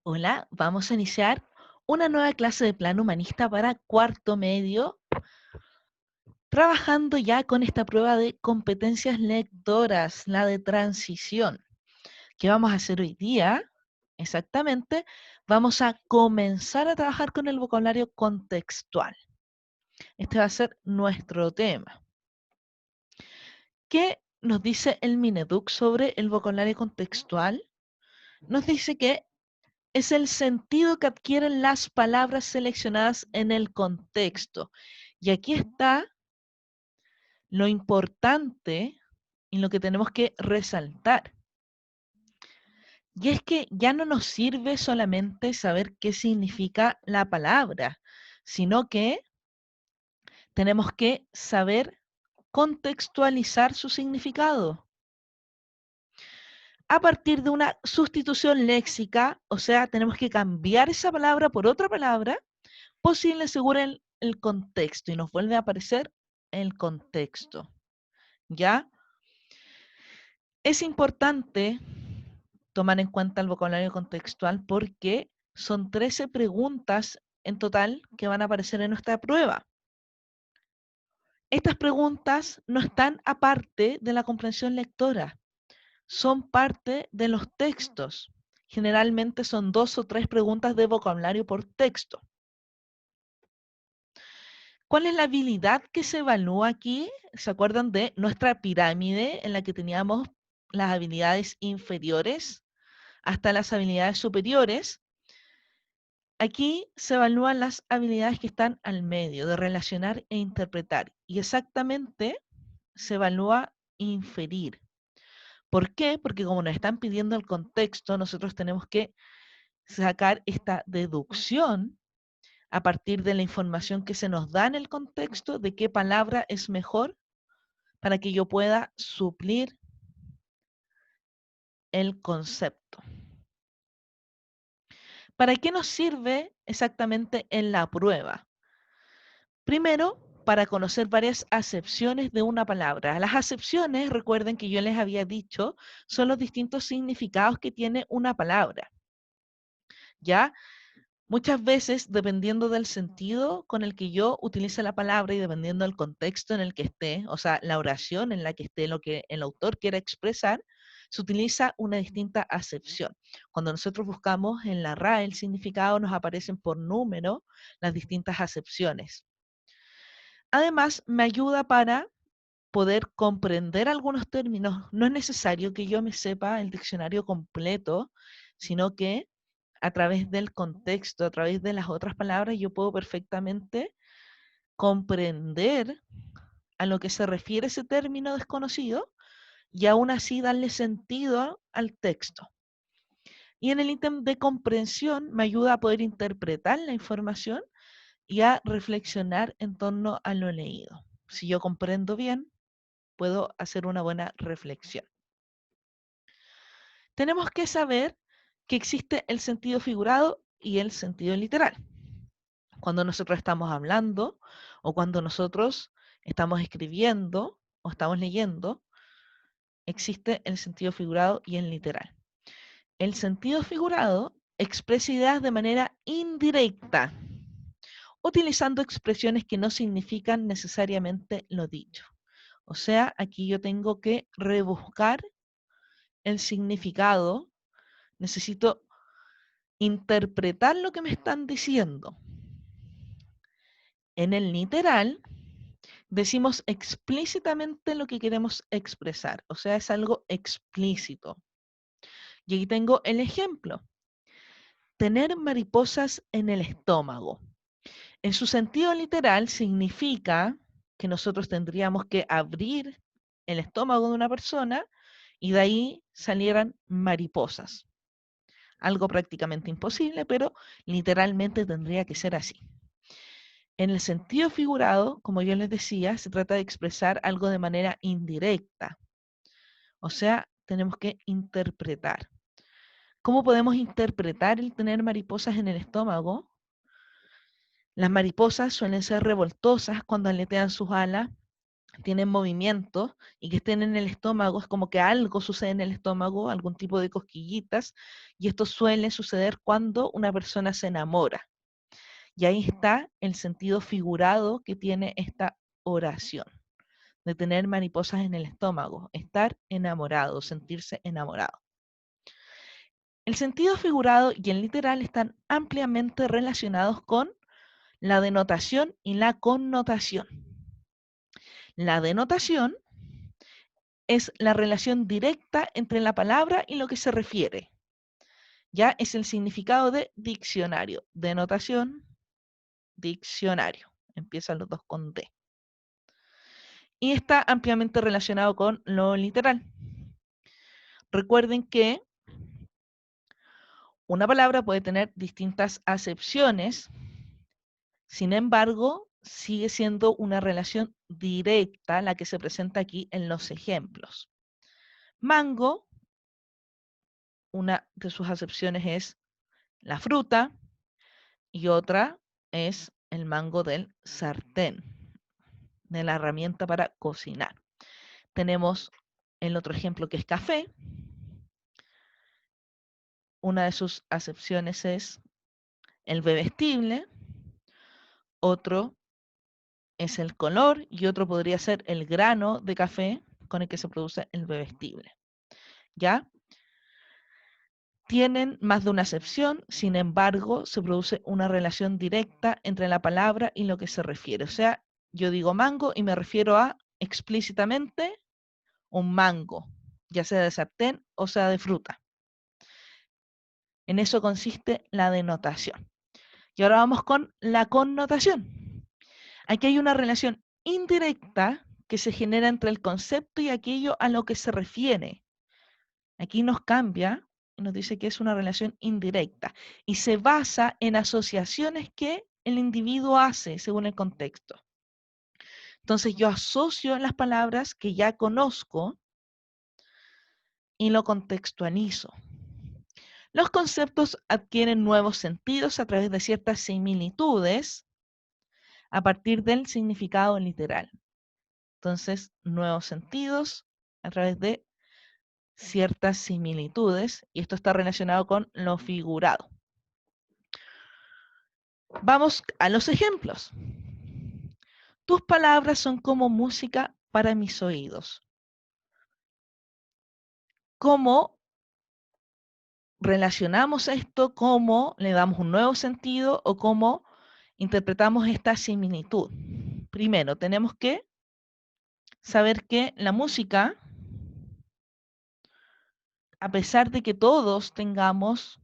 Hola, vamos a iniciar una nueva clase de plan humanista para cuarto medio, trabajando ya con esta prueba de competencias lectoras, la de transición. ¿Qué vamos a hacer hoy día? Exactamente, vamos a comenzar a trabajar con el vocabulario contextual. Este va a ser nuestro tema. ¿Qué nos dice el Mineduc sobre el vocabulario contextual? Nos dice que es el sentido que adquieren las palabras seleccionadas en el contexto. Y aquí está lo importante y lo que tenemos que resaltar. Y es que ya no nos sirve solamente saber qué significa la palabra, sino que tenemos que saber contextualizar su significado a partir de una sustitución léxica, o sea, tenemos que cambiar esa palabra por otra palabra posible según el contexto y nos vuelve a aparecer el contexto. ¿Ya? Es importante tomar en cuenta el vocabulario contextual porque son 13 preguntas en total que van a aparecer en nuestra prueba. Estas preguntas no están aparte de la comprensión lectora, son parte de los textos. Generalmente son 2 o 3 preguntas de vocabulario por texto. ¿Cuál es la habilidad que se evalúa aquí? ¿Se acuerdan de nuestra pirámide en la que teníamos las habilidades inferiores hasta las habilidades superiores? Aquí se evalúan las habilidades que están al medio, de relacionar e interpretar. Y exactamente se evalúa inferir. ¿Por qué? Porque como nos están pidiendo el contexto, nosotros tenemos que sacar esta deducción a partir de la información que se nos da en el contexto de qué palabra es mejor para que yo pueda suplir el concepto. ¿Para qué nos sirve exactamente en la prueba? Primero, para conocer varias acepciones de una palabra. Las acepciones, recuerden que yo les había dicho, son los distintos significados que tiene una palabra. ¿Ya? Muchas veces, dependiendo del sentido con el que yo utilice la palabra y dependiendo del contexto en el que esté, o sea, la oración en la que esté, lo que el autor quiera expresar, se utiliza una distinta acepción. Cuando nosotros buscamos en la RAE el significado, nos aparecen por número las distintas acepciones. Además, me ayuda para poder comprender algunos términos. No es necesario que yo me sepa el diccionario completo, sino que a través del contexto, a través de las otras palabras, yo puedo perfectamente comprender a lo que se refiere ese término desconocido y aún así darle sentido al texto. Y en el ítem de comprensión me ayuda a poder interpretar la información y a reflexionar en torno a lo leído. Si yo comprendo bien, puedo hacer una buena reflexión. Tenemos que saber que existe el sentido figurado y el sentido literal. Cuando nosotros estamos hablando o cuando nosotros estamos escribiendo o estamos leyendo, existe el sentido figurado y el literal. El sentido figurado expresa ideas de manera indirecta, utilizando expresiones que no significan necesariamente lo dicho. O sea, aquí yo tengo que rebuscar el significado, necesito interpretar lo que me están diciendo. En el literal, decimos explícitamente lo que queremos expresar, o sea, es algo explícito. Y aquí tengo el ejemplo. Tener mariposas en el estómago. En su sentido literal significa que nosotros tendríamos que abrir el estómago de una persona y de ahí salieran mariposas. Algo prácticamente imposible, pero literalmente tendría que ser así. En el sentido figurado, como yo les decía, se trata de expresar algo de manera indirecta. O sea, tenemos que interpretar. ¿Cómo podemos interpretar el tener mariposas en el estómago? Las mariposas suelen ser revoltosas cuando aletean sus alas, tienen movimientos y que estén en el estómago, es como que algo sucede en el estómago, algún tipo de cosquillitas, y esto suele suceder cuando una persona se enamora. Y ahí está el sentido figurado que tiene esta oración, de tener mariposas en el estómago, estar enamorado, sentirse enamorado. El sentido figurado y el literal están ampliamente relacionados con la denotación y la connotación. La denotación es la relación directa entre la palabra y lo que se refiere. Ya es el significado de diccionario. Denotación, diccionario. Empiezan los dos con D. Y está ampliamente relacionado con lo literal. Recuerden que una palabra puede tener distintas acepciones, sin embargo, sigue siendo una relación directa la que se presenta aquí en los ejemplos. Mango, una de sus acepciones es la fruta y otra es el mango del sartén, de la herramienta para cocinar. Tenemos el otro ejemplo que es café. Una de sus acepciones es el bebestible, otro es el color y otro podría ser el grano de café con el que se produce el bebestible. ¿Ya? Tienen más de una acepción, sin embargo, se produce una relación directa entre la palabra y lo que se refiere. O sea, yo digo mango y me refiero a explícitamente un mango, ya sea de sartén o sea de fruta. En eso consiste la denotación. Y ahora vamos con la connotación. Aquí hay una relación indirecta que se genera entre el concepto y aquello a lo que se refiere. Aquí nos cambia y nos dice que es una relación indirecta y se basa en asociaciones que el individuo hace según el contexto. Entonces yo asocio las palabras que ya conozco y lo contextualizo. Los conceptos adquieren nuevos sentidos a través de ciertas similitudes a partir del significado literal. Entonces, nuevos sentidos a través de ciertas similitudes, y esto está relacionado con lo figurado. Vamos a los ejemplos. Tus palabras son como música para mis oídos. ¿Cómo relacionamos esto? ¿Cómo le damos un nuevo sentido? ¿O cómo interpretamos esta similitud? Primero, tenemos que saber que la música, a pesar de que todos tengamos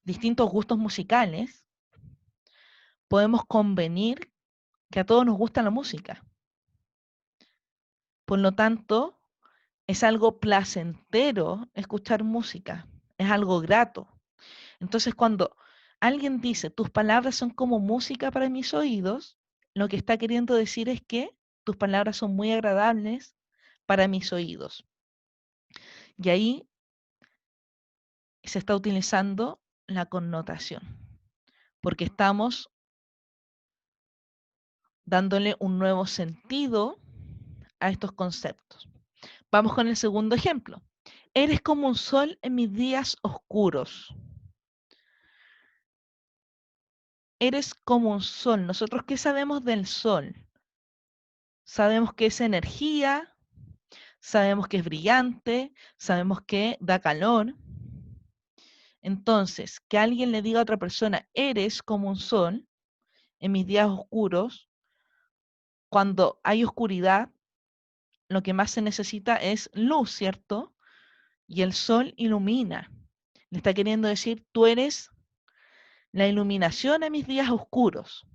distintos gustos musicales, podemos convenir que a todos nos gusta la música. Por lo tanto, es algo placentero escuchar música, es algo grato. Entonces, cuando alguien dice, tus palabras son como música para mis oídos, lo que está queriendo decir es que tus palabras son muy agradables para mis oídos. Y ahí se está utilizando la connotación, porque estamos dándole un nuevo sentido a estos conceptos. Vamos con el segundo ejemplo. Eres como un sol en mis días oscuros. Eres como un sol. ¿Nosotros qué sabemos del sol? Sabemos que es energía, sabemos que es brillante, sabemos que da calor. Entonces, que alguien le diga a otra persona, eres como un sol en mis días oscuros, cuando hay oscuridad, lo que más se necesita es luz, ¿cierto? Y el sol ilumina. Le está queriendo decir, tú eres la iluminación en mis días oscuros.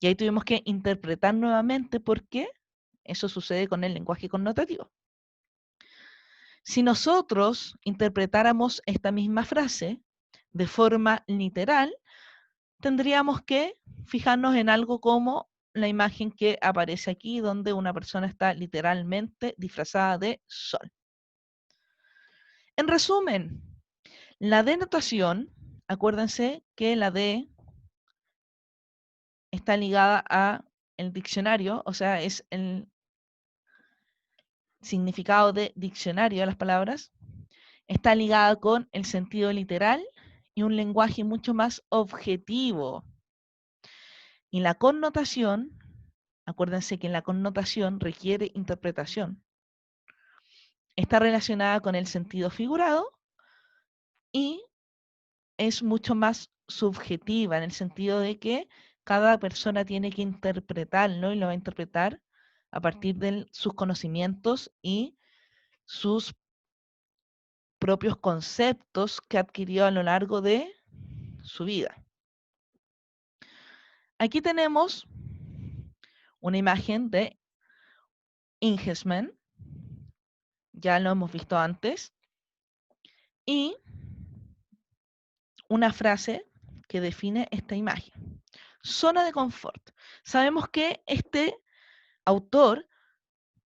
Y ahí tuvimos que interpretar nuevamente por qué eso sucede con el lenguaje connotativo. Si nosotros interpretáramos esta misma frase de forma literal, tendríamos que fijarnos en algo como la imagen que aparece aquí, donde una persona está literalmente disfrazada de sol. En resumen, la denotación, acuérdense que la D está ligada a el diccionario, o sea, es significado de diccionario de las palabras, está ligada con el sentido literal y un lenguaje mucho más objetivo. Y la connotación, acuérdense que la connotación requiere interpretación, está relacionada con el sentido figurado y es mucho más subjetiva en el sentido de que cada persona tiene que interpretarlo y lo va a interpretar a partir de sus conocimientos y sus propios conceptos que adquirió a lo largo de su vida. Aquí tenemos una imagen de Ingesman, ya lo hemos visto antes, y una frase que define esta imagen. Zona de confort. Sabemos que este autor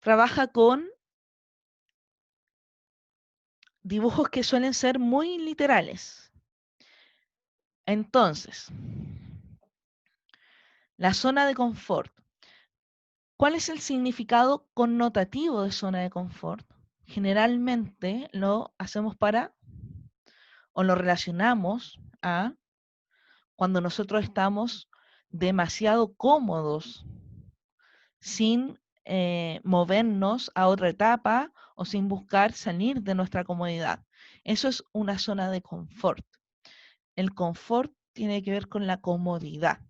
trabaja con dibujos que suelen ser muy literales. Entonces, la zona de confort. ¿Cuál es el significado connotativo de zona de confort? Generalmente lo hacemos o lo relacionamos a cuando nosotros estamos demasiado cómodos, sin movernos a otra etapa o sin buscar salir de nuestra comodidad. Eso es una zona de confort. El confort tiene que ver con la comodidad.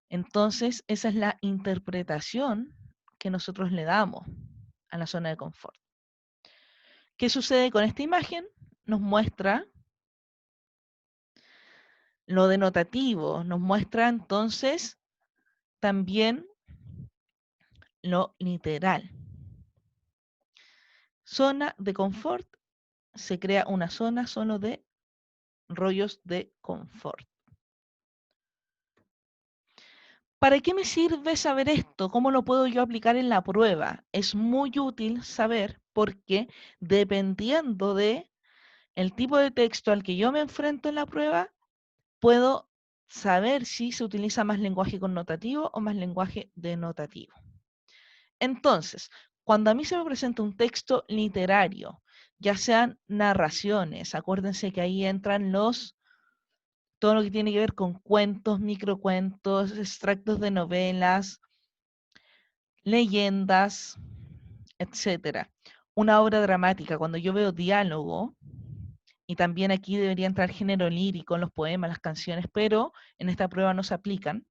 Entonces, esa es la interpretación que nosotros le damos a la zona de confort. ¿Qué sucede con esta imagen? Nos muestra lo denotativo, nos muestra entonces también lo literal. Zona de confort, se crea una zona solo de rollos de confort. ¿Para qué me sirve saber esto? ¿Cómo lo puedo yo aplicar en la prueba? Es muy útil saber porque dependiendo de el tipo de texto al que yo me enfrento en la prueba, puedo saber si se utiliza más lenguaje connotativo o más lenguaje denotativo. Entonces, cuando a mí se me presenta un texto literario, ya sean narraciones, acuérdense que ahí entran todo lo que tiene que ver con cuentos, microcuentos, extractos de novelas, leyendas, etcétera. Una obra dramática, cuando yo veo diálogo, y también aquí debería entrar género lírico en los poemas, las canciones, pero en esta prueba no se aplican.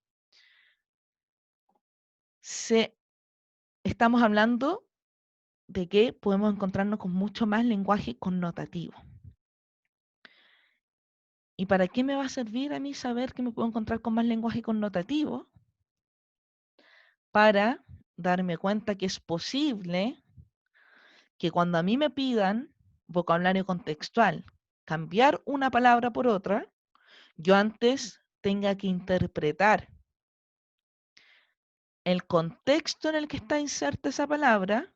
Estamos hablando de que podemos encontrarnos con mucho más lenguaje connotativo. ¿Y para qué me va a servir a mí saber que me puedo encontrar con más lenguaje connotativo? Para darme cuenta que es posible que cuando a mí me pidan vocabulario contextual, cambiar una palabra por otra, yo antes tenga que interpretar el contexto en el que está inserta esa palabra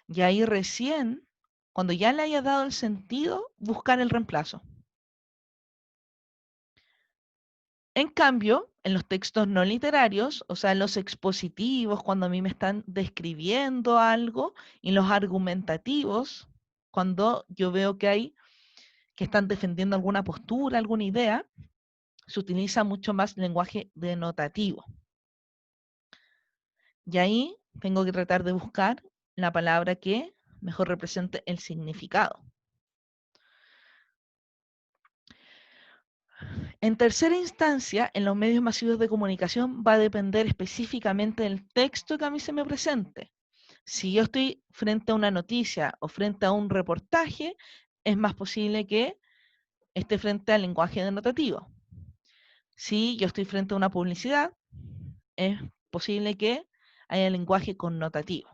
y ahí recién, cuando ya le haya dado el sentido, buscar el reemplazo. En cambio, en los textos no literarios, o sea, en los expositivos, cuando a mí me están describiendo algo, y los argumentativos, cuando yo veo que están defendiendo alguna postura, alguna idea, se utiliza mucho más lenguaje denotativo. Y ahí tengo que tratar de buscar la palabra que mejor represente el significado. En tercera instancia, en los medios masivos de comunicación va a depender específicamente del texto que a mí se me presente. Si yo estoy frente a una noticia o frente a un reportaje, es más posible que esté frente al lenguaje denotativo. Si yo estoy frente a una publicidad, es posible que haya lenguaje connotativo.